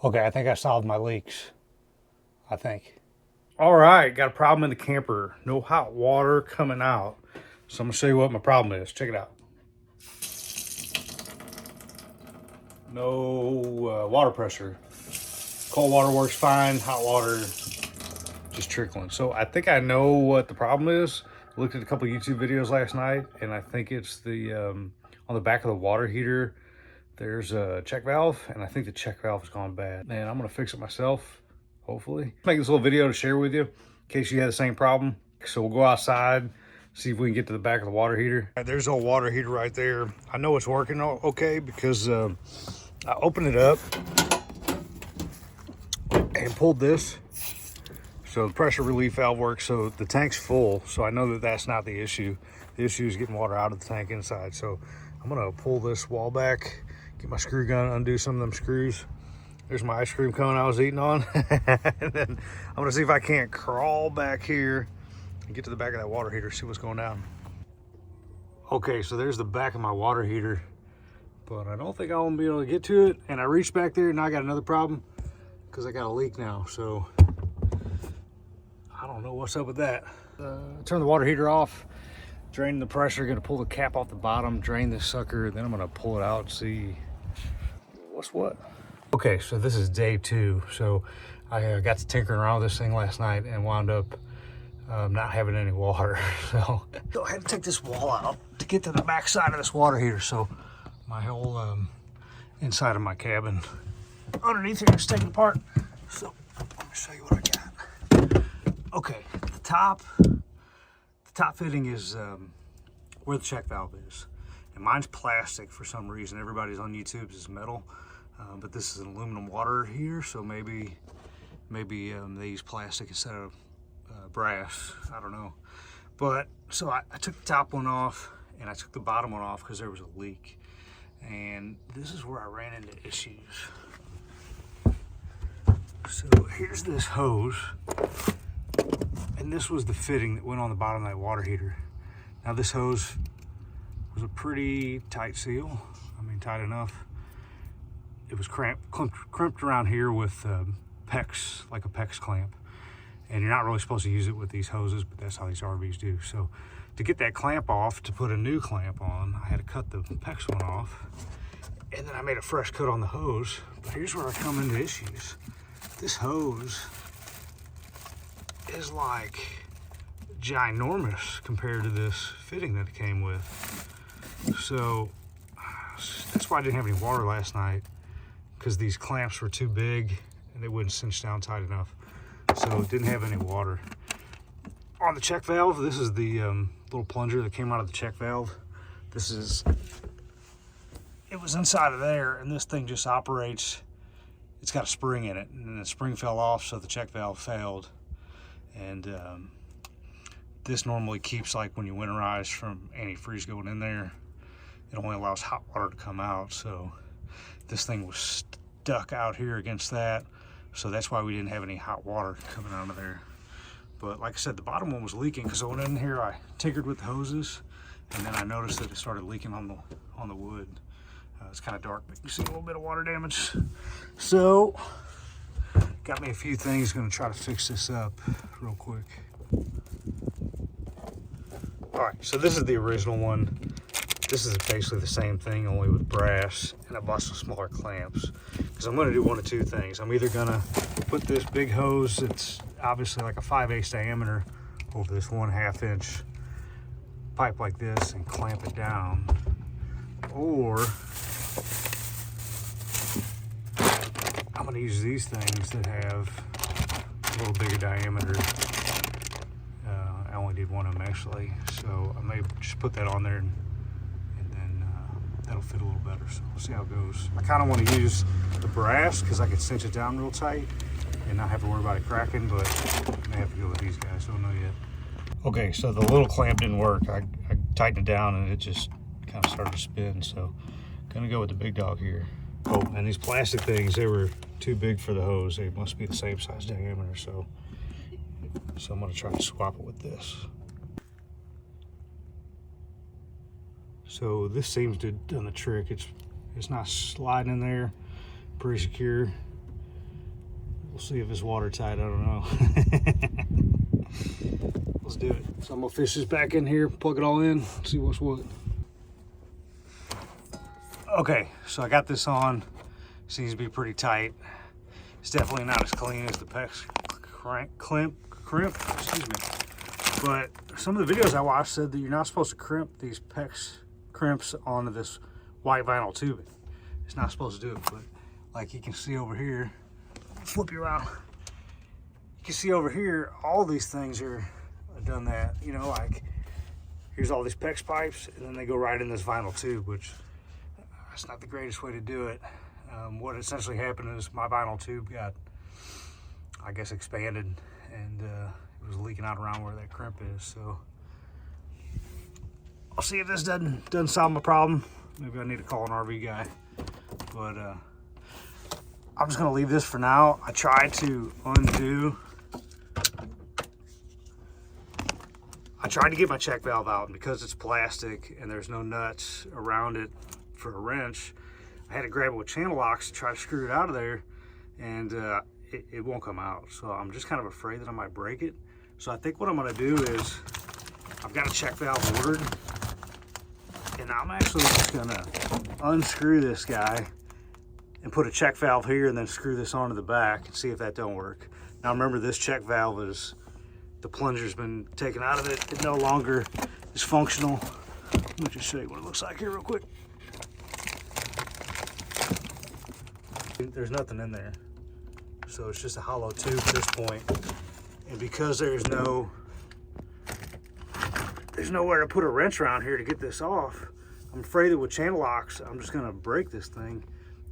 Okay, I think I solved my leaks. I think. All right, got a problem in the camper. No hot water coming out. So I'm gonna show you what my problem is. Check it out. No water pressure. Cold water works fine. Hot water just trickling. So I think I know what the problem is. I looked at a couple YouTube videos last night, and I think it's the on the back of the water heater. There's a check valve, and I think the check valve has gone bad. And I'm gonna fix it myself, hopefully. Make this little video to share with you in case you had the same problem. So we'll go outside, see if we can get to the back of the water heater. There's a water heater right there. I know it's working okay because I opened it up and pulled this. So the pressure relief valve works, so the tank's full. So I know that that's not the issue. The issue is getting water out of the tank inside. So I'm gonna pull this wall back, get my screw gun, undo some of them screws. There's my ice cream cone I was eating on. And then I'm gonna see if I can't crawl back here and get to the back of that water heater, see what's going down. Okay, so there's the back of my water heater, but I don't think I won't be able to get to it. And I reached back there and I got another problem because I got a leak now. So I don't know what's up with that. Turn the water heater off, drain the pressure, gonna pull the cap off the bottom, drain this sucker, then I'm gonna pull it out and see what's what. Okay, so this is day 2. So I got to tinkering around with this thing last night and wound up not having any water. So I had to take this wall out to get to the back side of this water heater. So my whole inside of my cabin underneath here is taken apart. So let me show you what I got. Okay, the top fitting is where the check valve is. And mine's plastic for some reason. Everybody's on YouTube's is metal. But this is an aluminum water heater, so maybe they use plastic instead of brass. I don't know. But so I took the top one off and I took the bottom one off because there was a leak. And this is where I ran into issues. So here's this hose. And this was the fitting that went on the bottom of that water heater. Now this hose was a pretty tight seal. I mean, tight enough. It was crimped around here with PEX, like a PEX clamp. And you're not really supposed to use it with these hoses, but that's how these RVs do. So to get that clamp off, to put a new clamp on, I had to cut the PEX one off. And then I made a fresh cut on the hose. But here's where I come into issues. This hose is like ginormous compared to this fitting that it came with. So that's why I didn't have any water last night, because these clamps were too big and they wouldn't cinch down tight enough. So it didn't have any water. On the check valve, this is the little plunger that came out of the check valve. It was inside of there, and this thing just operates. It's got a spring in it, and the spring fell off, so the check valve failed. And this normally keeps, like when you winterize, from antifreeze going in there. It only allows hot water to come out, so this thing was stuck out here against that. So that's why we didn't have any hot water coming out of there. But like I said, the bottom one was leaking because I went in here, I tinkered with the hoses, and then I noticed that it started leaking on the wood. It's kind of dark, but you can see a little bit of water damage. So got me a few things, gonna try to fix this up real quick. All right, so this is the original one. This is basically the same thing, only with brass, and I bought some smaller clamps. Because I'm gonna do one of two things. I'm either gonna put this big hose that's obviously like a 5/8 diameter over this 1/2 inch pipe like this and clamp it down. Or I'm gonna use these things that have a little bigger diameter. I only did one of them actually, so I may just put that on there and then that'll fit a little better. So we'll see how it goes. I kind of want to use the brass because I can cinch it down real tight and not have to worry about it cracking, but I may have to go with these guys, so I don't know yet. Okay, so the little clamp didn't work. I tightened it down and it just kind of started to spin, so gonna go with the big dog here. Oh, and these plastic things, they were too big for the hose. They must be the same size diameter, so I'm gonna try to swap it with this. So this seems to have done the trick. It's not sliding in there, pretty secure. We'll see if it's watertight, I don't know. Let's do it. So I'm gonna fish this back in here, plug it all in, see what's what. Okay, so I got this on. Seems to be pretty tight. It's definitely not as clean as the PEX crimp, excuse me. But some of the videos I watched said that you're not supposed to crimp these PEX crimps onto this white vinyl tubing. It's not supposed to do it, but like you can see over here, flip you around. You can see over here, all these things are done that, you know, like here's all these PEX pipes and then they go right in this vinyl tube, which that's not the greatest way to do it. What essentially happened is my vinyl tube got, I guess, expanded and it was leaking out around where that crimp is. So I'll see if this doesn't solve my problem. Maybe I need to call an RV guy, but I'm just gonna leave this for now. I tried to get my check valve out, and because it's plastic and there's no nuts around it for a wrench, I had to grab it with channel locks to try to screw it out of there, and it won't come out. So I'm just kind of afraid that I might break it. So I think what I'm gonna do is, I've got a check valve ordered, and I'm actually just gonna unscrew this guy and put a check valve here and then screw this onto the back and see if that don't work. Now remember, this check valve is, the plunger's been taken out of it. It no longer is functional. Let me just show you what it looks like here real quick. There's nothing in there. So it's just a hollow tube at this point. And because there's nowhere to put a wrench around here to get this off, I'm afraid that with channel locks, I'm just gonna break this thing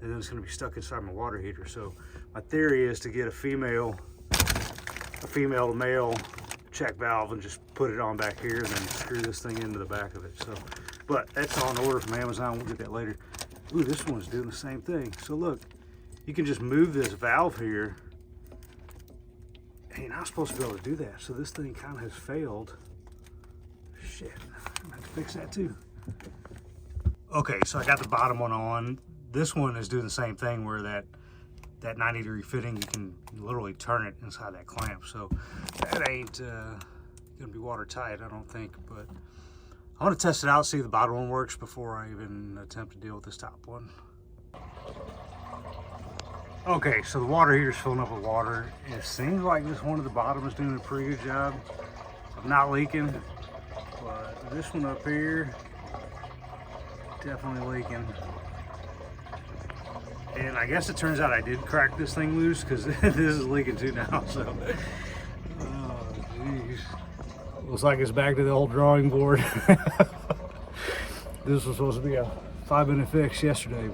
and then it's gonna be stuck inside my water heater. So my theory is to get a female to male check valve and just put it on back here and then screw this thing into the back of it. So, but that's on order from Amazon. We'll get that later. Ooh, this one's doing the same thing. So look, you can just move this valve here, and you're not supposed to be able to do that. So this thing kind of has failed. Shit, I'm gonna have to fix that too. Okay, so I got the bottom one on. This one is doing the same thing where that 90-degree fitting, you can literally turn it inside that clamp. So that ain't gonna be watertight, I don't think, but I'm gonna test it out, see if the bottom one works before I even attempt to deal with this top one. Okay, so the water heater's filling up with water. It seems like this one at the bottom is doing a pretty good job of not leaking, but this one up here, definitely leaking. And I guess it turns out I did crack this thing loose, because this is leaking too now, so. Oh, jeez. Looks like it's back to the old drawing board. This was supposed to be a 5-minute fix yesterday.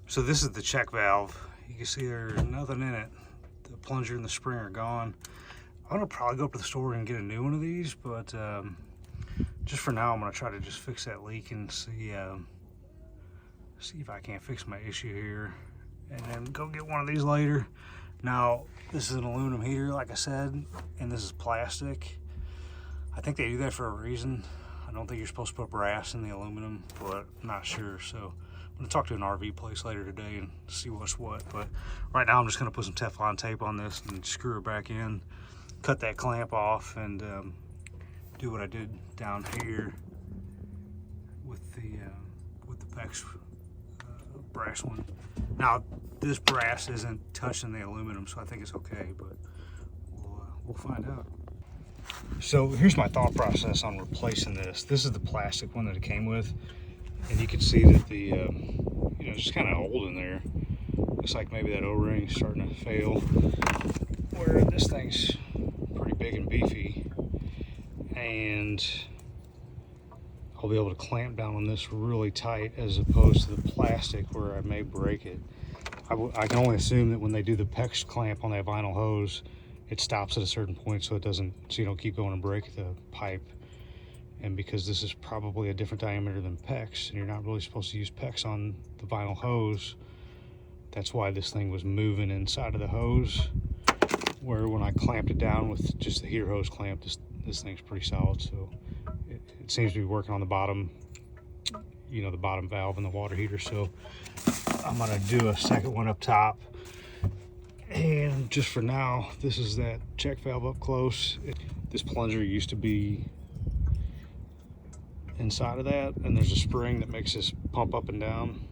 So this is the check valve. You can see there's nothing in it. The plunger and the spring are gone. I'm gonna probably go up to the store and get a new one of these, but just for now, I'm gonna try to just fix that leak and see if I can't fix my issue here, and then go get one of these later. Now, this is an aluminum heater, like I said, and this is plastic. I think they do that for a reason. I don't think you're supposed to put brass in the aluminum, but I'm not sure. So I'm gonna talk to an RV place later today and see what's what. But right now I'm just gonna put some Teflon tape on this and screw it back in, cut that clamp off, and do what I did down here with the PEX brass one. Now this brass isn't touching the aluminum, so I think it's okay, but we'll find out. So here's my thought process on replacing this. This is the plastic one that it came with, and you can see that the you know, it's just kind of old in there. Looks like maybe that O-ring's starting to fail, where this thing's pretty big and beefy, and I'll be able to clamp down on this really tight, as opposed to the plastic where I may break it. I can only assume that when they do the PEX clamp on that vinyl hose, it stops at a certain point so you don't keep going and break the pipe. And because this is probably a different diameter than PEX, and you're not really supposed to use PEX on the vinyl hose, that's why this thing was moving inside of the hose, where when I clamped it down with just the heater hose clamp, this thing's pretty solid. So it seems to be working on the bottom, you know, the bottom valve in the water heater. So I'm gonna do a second one up top And just for now, this is that check valve up close. This plunger used to be inside of that, and there's a spring that makes this pump up and down.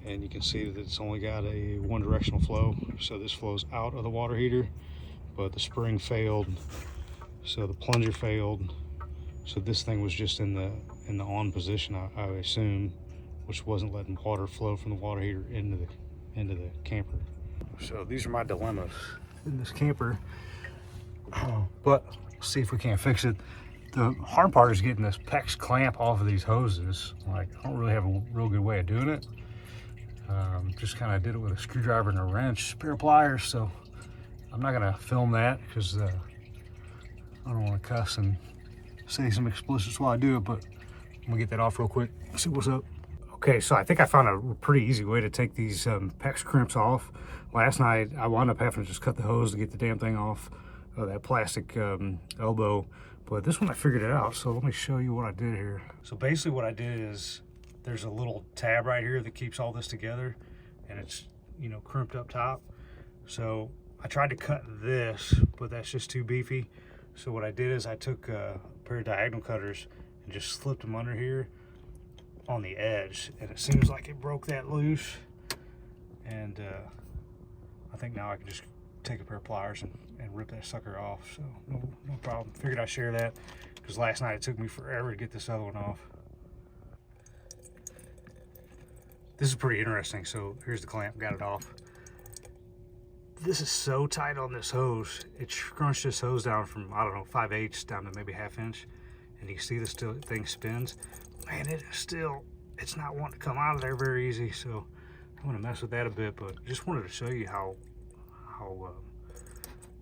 And you can see that it's only got a one directional flow. So this flows out of the water heater, but the spring failed. So the plunger failed. So this thing was just in the on position, I assume, which wasn't letting water flow from the water heater into the camper. So these are my dilemmas in this camper. But let's see if we can't fix it. The hard part is getting this PEX clamp off of these hoses. Like, I don't really have a real good way of doing it. Just kind of did it with a screwdriver and a wrench, pair of pliers. So I'm not gonna film that because I don't want to cuss and say some explicits while I do it, but I'm gonna get that off real quick, see what's up. Okay, so I think I found a pretty easy way to take these PEX crimps off. Last night, I wound up having to just cut the hose to get the damn thing off of that plastic elbow. But this one, I figured it out, so let me show you what I did here. So basically what I did is, there's a little tab right here that keeps all this together, and it's, you know, crimped up top. So I tried to cut this, but that's just too beefy. So what I did is I took a pair of diagonal cutters and just slipped them under here on the edge, and it seems like it broke that loose. And I think now I can just take a pair of pliers and rip that sucker off. So no problem. Figured I'd share that because last night it took me forever to get this other one off. This is pretty interesting. So here's the clamp, got it off. This is so tight on this hose. It scrunched this hose down from, I don't know, 5/8 down to maybe 1/2 inch. And you can see this thing spins. Man, it is still, it's not wanting to come out of there very easy. So I'm gonna mess with that a bit, but just wanted to show you how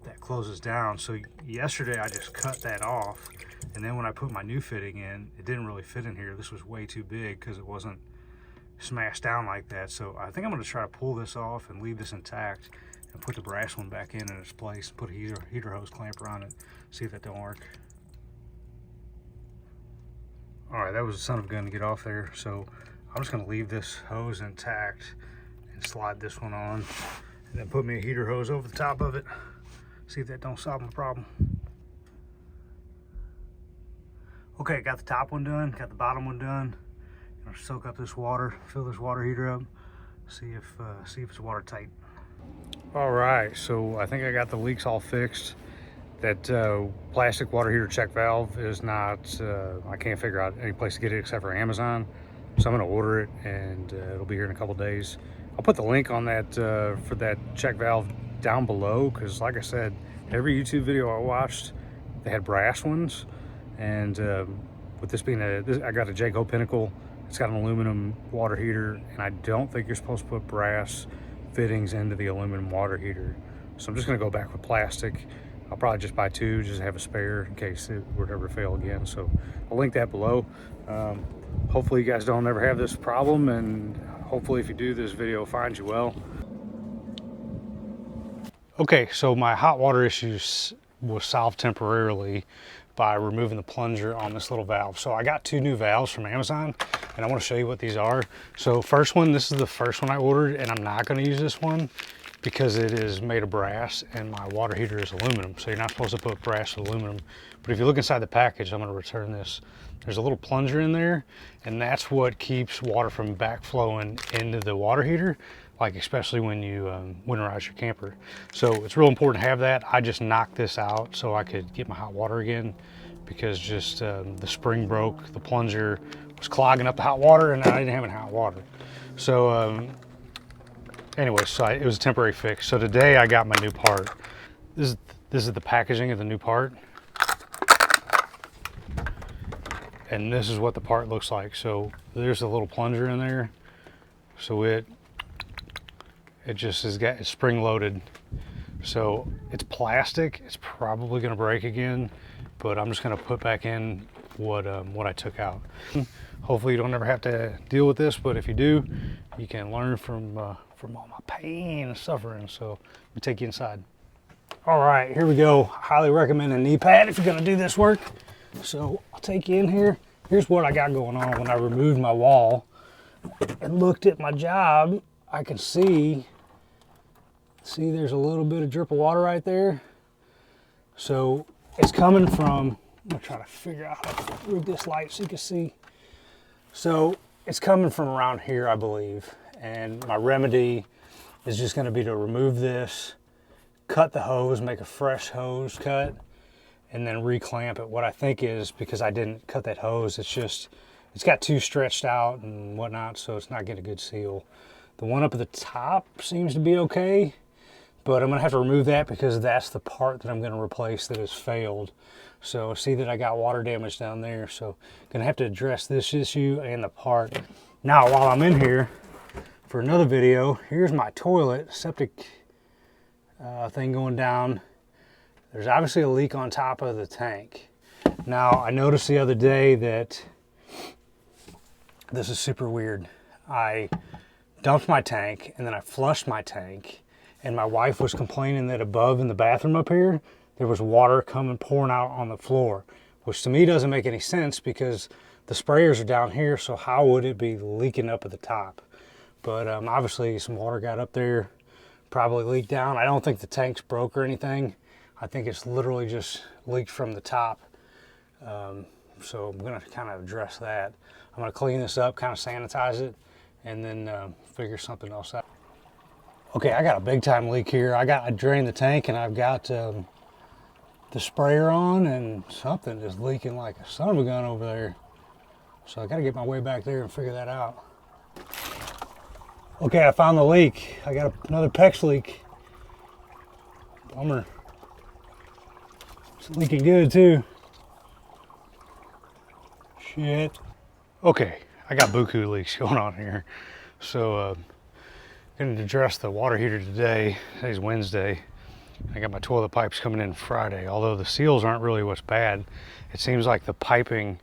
that closes down. So yesterday I just cut that off. And then when I put my new fitting in, it didn't really fit in here. This was way too big because it wasn't smashed down like that. So I think I'm gonna try to pull this off and leave this intact and put the brass one back in its place, put a heater hose clamp around it, see if that don't work. All right, that was a son of a gun to get off there. So I'm just gonna leave this hose intact and slide this one on, and then put me a heater hose over the top of it, see if that don't solve my problem. Okay, got the top one done, got the bottom one done. Gonna soak up this water, fill this water heater up, see if it's watertight. All right, so I think I got the leaks all fixed. That plastic water heater check valve is not, I can't figure out any place to get it except for Amazon. So I'm gonna order it, and it'll be here in a couple days. I'll put the link on that for that check valve down below, because like I said, every YouTube video I watched, they had brass ones. And with this being I got a Jayco Pinnacle. It's got an aluminum water heater, and I don't think you're supposed to put brass fittings into the aluminum water heater. So I'm just gonna go back with plastic. I'll probably just buy two, just have a spare in case it would ever fail again. So I'll link that below. Hopefully you guys don't ever have this problem, and hopefully if you do, this video finds you well. Okay, so my hot water issues was solved temporarily by removing the plunger on this little valve. So I got two new valves from Amazon, and I want to show you what these are. So first one, this is the first one I ordered, and I'm not going to use this one because it is made of brass and my water heater is aluminum. So you're not supposed to put brass or aluminum. But if you look inside the package, I'm going to return this. There's a little plunger in there, and that's what keeps water from backflowing into the water heater, like especially when you winterize your camper. So it's real important to have that. I just knocked this out so I could get my hot water again, because just the spring broke, the plunger was clogging up the hot water, and I didn't have any hot water. So anyway, so it was a temporary fix. So today I got my new part. This is the packaging of the new part. And this is what the part looks like. So there's a little plunger in there. So it just it's spring loaded. So it's plastic. It's probably gonna break again, but I'm just gonna put back in what I took out. Hopefully you don't ever have to deal with this, but if you do, you can learn from all my pain and suffering. So let me take you inside. All right, here we go. Highly recommend a knee pad if you're gonna do this work. So I'll take you in here. Here's what I got going on. When I removed my wall and looked at my job, I can see See, there's a little bit of drip of water right there. So it's coming from, I'm gonna try to figure out how to rig this light so you can see. So it's coming from around here, I believe. And my remedy is just gonna be to remove this, cut the hose, make a fresh hose cut, and then reclamp it. What I think is, because I didn't cut that hose, it's got too stretched out and whatnot, so it's not getting a good seal. The one up at the top seems to be okay, but I'm gonna have to remove that because that's the part that I'm gonna replace that has failed. So see that I got water damage down there, so gonna have to address this issue and the part. Now, while I'm in here for another video, here's my toilet, septic thing going down. There's obviously a leak on top of the tank. Now, I noticed the other day that this is super weird. I dumped my tank and then I flushed my tank, and my wife was complaining that above in the bathroom up here, there was water pouring out on the floor, which to me doesn't make any sense because the sprayers are down here, so how would it be leaking up at the top? But obviously some water got up there, probably leaked down. I don't think the tank's broke or anything. I think it's literally just leaked from the top. So I'm gonna kind of address that. I'm gonna clean this up, kind of sanitize it, and then figure something else out. Okay, I got a big time leak here. I drained the tank and I've got the sprayer on, and something is leaking like a son of a gun over there. So I gotta get my way back there and figure that out. Okay, I found the leak. I got another PEX leak. Bummer. It's leaking good too. Shit. Okay, I got buku leaks going on here. So going to address the water heater today. Today's Wednesday. I got my toilet pipes coming in Friday. Although the seals aren't really what's bad, it seems like the piping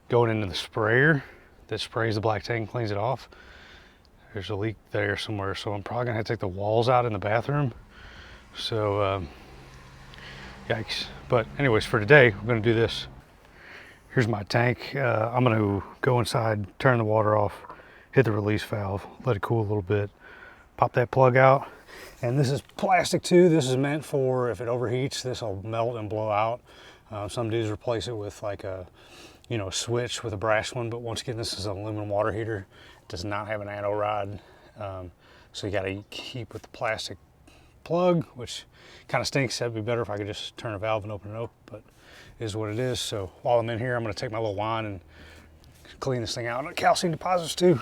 going into the sprayer that sprays the black tank, cleans it off, there's a leak there somewhere. So I'm probably gonna have to take the walls out in the bathroom. So yikes. But anyways, for today we're gonna do this. Here's my tank. I'm gonna go inside, turn the water off, hit the release valve, let it cool a little bit, pop that plug out. And this is plastic too. This is meant for if it overheats, this will melt and blow out. Some dudes replace it with like a, switch with a brass one. But once again, this is an aluminum water heater. It does not have an anode rod. So you gotta keep with the plastic plug, which kind of stinks. That'd be better if I could just turn a valve and open it up, but it is what it is. So while I'm in here, I'm gonna take my little wand and clean this thing out. And calcium deposits too.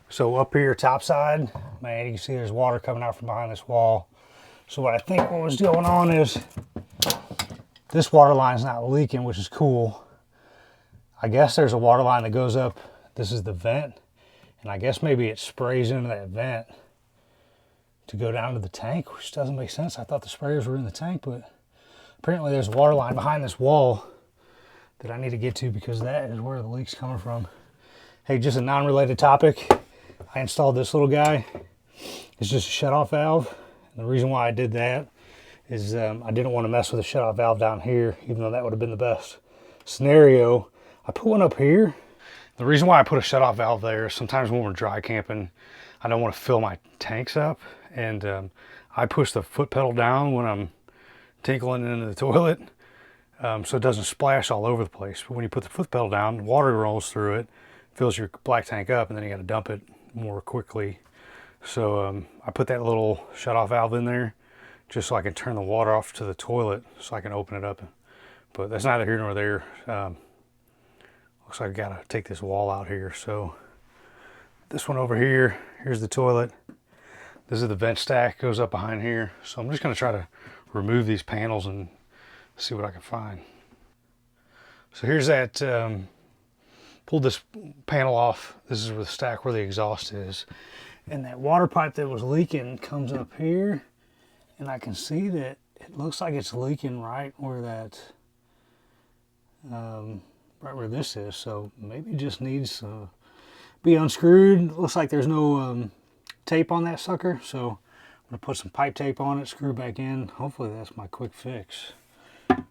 So up here, top side, man, you can see there's water coming out from behind this wall. So what I think what was going on is this water line's not leaking, which is cool. I guess there's a water line that goes up. This is the vent. And I guess maybe it sprays into that vent to go down to the tank, which doesn't make sense. I thought the sprayers were in the tank, but apparently there's a water line behind this wall that I need to get to because that is where the leak's coming from. Hey, just a non-related topic. I installed this little guy. It's just a shut-off valve. And the reason why I did that is I didn't want to mess with a shut-off valve down here, even though that would have been the best scenario. I put one up here. The reason why I put a shut-off valve there is sometimes when we're dry camping, I don't want to fill my tanks up. And I push the foot pedal down when I'm tinkling into the toilet so it doesn't splash all over the place. But when you put the foot pedal down, water rolls through it, fills your black tank up, and then you got to dump it more quickly. So I put that little shut-off valve in there just so I can turn the water off to the toilet so I can open it up. But that's neither here nor there. Looks like I gotta take this wall out here. So this one over here, here's the toilet. This is the vent stack, goes up behind here. So I'm just gonna try to remove these panels and see what I can find. So here's that, pulled this panel off. This is where the stack where the exhaust is. And that water pipe that was leaking comes up here. And I can see that it looks like it's leaking right where that, right where this is. So maybe it just needs to be unscrewed. Looks like there's no tape on that sucker. So I'm gonna put some pipe tape on it, screw back in. Hopefully that's my quick fix.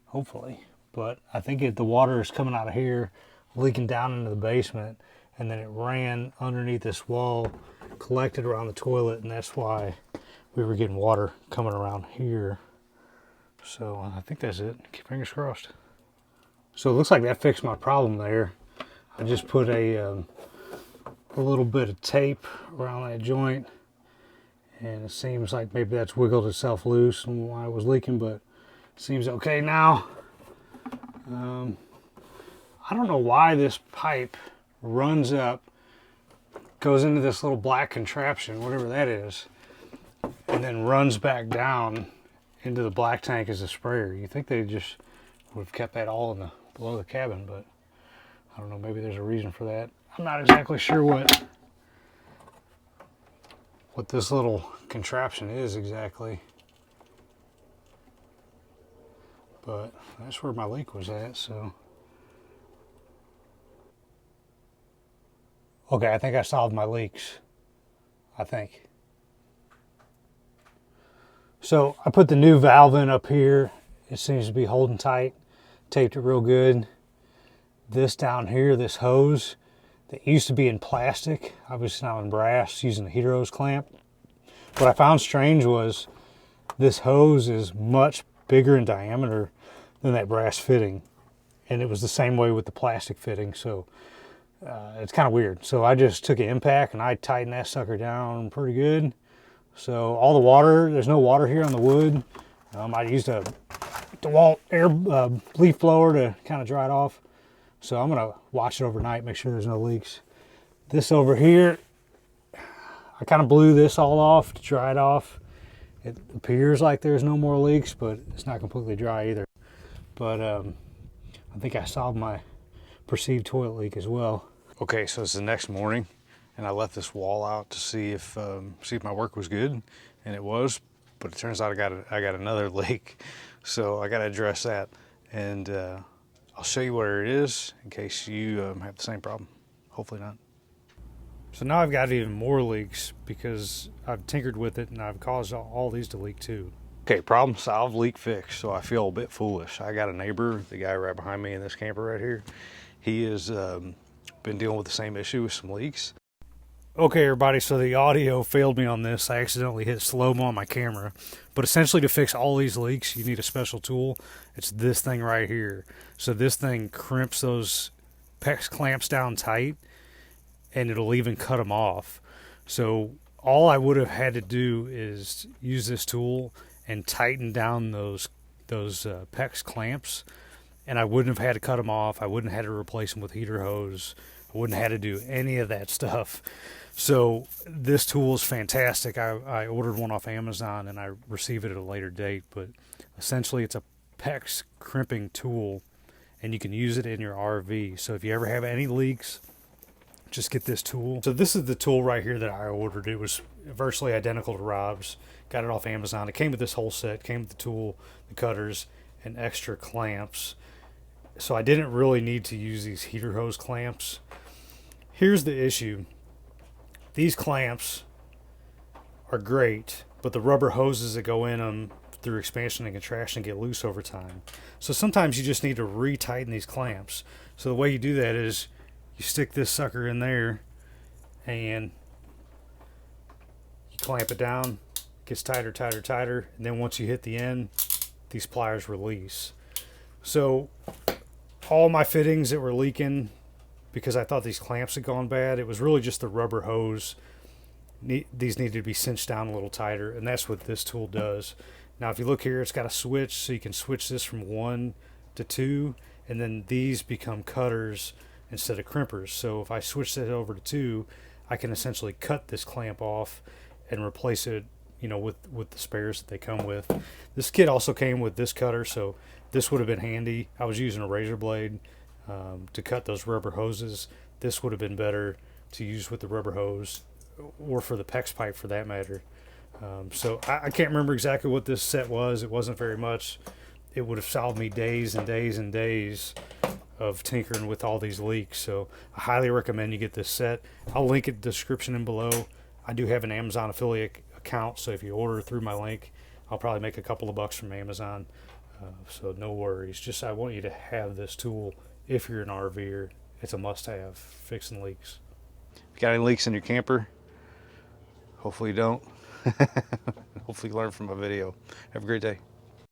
Hopefully. But I think the water is coming out of here, leaking down into the basement, and then it ran underneath this wall, collected around the toilet, and that's why we were getting water coming around here. So I think that's it. Keep fingers crossed. So it looks like that fixed my problem there. I just put a little bit of tape around that joint, and it seems like maybe that's wiggled itself loose and why it was leaking, but it seems okay now. I don't know why this pipe runs up, goes into this little black contraption, whatever that is, and then runs back down into the black tank as a sprayer. You think they just would have kept that all in the below the cabin, but I don't know, maybe there's a reason for that. I'm not exactly sure what this little contraption is exactly, but that's where my leak was at. So okay, I think I solved my leaks, I think. So I put the new valve in up here. It seems to be holding tight, taped it real good. This down here, this hose that used to be in plastic, obviously now in brass, using a heater hose clamp. What I found strange was this hose is much bigger in diameter than that brass fitting, and it was the same way with the plastic fitting, so it's kind of weird. So I just took an impact and I tightened that sucker down pretty good. So all the water, there's no water here on the wood. I used a DeWalt air leaf blower to kind of dry it off. So I'm gonna watch it overnight, make sure there's no leaks. This over here, I kind of blew this all off to dry it off. It appears like there's no more leaks, but it's not completely dry either. But I think I solved my perceived toilet leak as well. Okay, so it's the next morning, and I left this wall out to see if my work was good, and it was. But it turns out I got another leak, so I got to address that, and I'll show you where it is in case you have the same problem. Hopefully not. So now I've got even more leaks because I've tinkered with it and I've caused all these to leak too. Okay, problem solved, leak fixed. So I feel a bit foolish. I got a neighbor, the guy right behind me in this camper right here. He has been dealing with the same issue with some leaks. Okay, everybody, so the audio failed me on this. I accidentally hit slow-mo on my camera. But essentially to fix all these leaks, you need a special tool. It's this thing right here. So this thing crimps those PEX clamps down tight, and it'll even cut them off. So all I would have had to do is use this tool and tighten down those PEX clamps, and I wouldn't have had to cut them off. I wouldn't have had to replace them with heater hose. I wouldn't have had to do any of that stuff. So this tool is fantastic. I ordered one off Amazon and I received it at a later date, but essentially it's a PEX crimping tool and you can use it in your RV. So if you ever have any leaks, just get this tool. So this is the tool right here that I ordered. It was virtually identical to Rob's. Got it off Amazon. It came with this whole set. It came with the tool, the cutters, and extra clamps. So I didn't really need to use these heater hose clamps. Here's the issue. These clamps are great, but the rubber hoses that go in them through expansion and contraction get loose over time. So sometimes you just need to re-tighten these clamps. So the way you do that is you stick this sucker in there and you clamp it down. It gets tighter, tighter, tighter, and then once you hit the end, these pliers release. So all my fittings that were leaking, because I thought these clamps had gone bad, it was really just the rubber hose. These needed to be cinched down a little tighter, and that's what this tool does. Now if you look here, it's got a switch, so you can switch this from 1 to 2, and then these become cutters instead of crimpers. So if I switch that over to 2, I can essentially cut this clamp off and replace it, with the spares that they come with. This kit also came with this cutter, so this would have been handy. I was using a razor blade to cut those rubber hoses. This would have been better to use with the rubber hose, or for the PEX pipe for that matter. So I can't remember exactly what this set was. It wasn't very much. It would have solved me days and days and days of tinkering with all these leaks. So I highly recommend you get this set. I'll link it in the description and below. I do have an Amazon affiliate account, so if you order through my link, I'll probably make a couple of bucks from Amazon. So no worries. Just I want you to have this tool if you're an RVer. It's a must-have, fixing leaks. If you got any leaks in your camper, hopefully you don't. hopefully you learned from my video. Have a great day.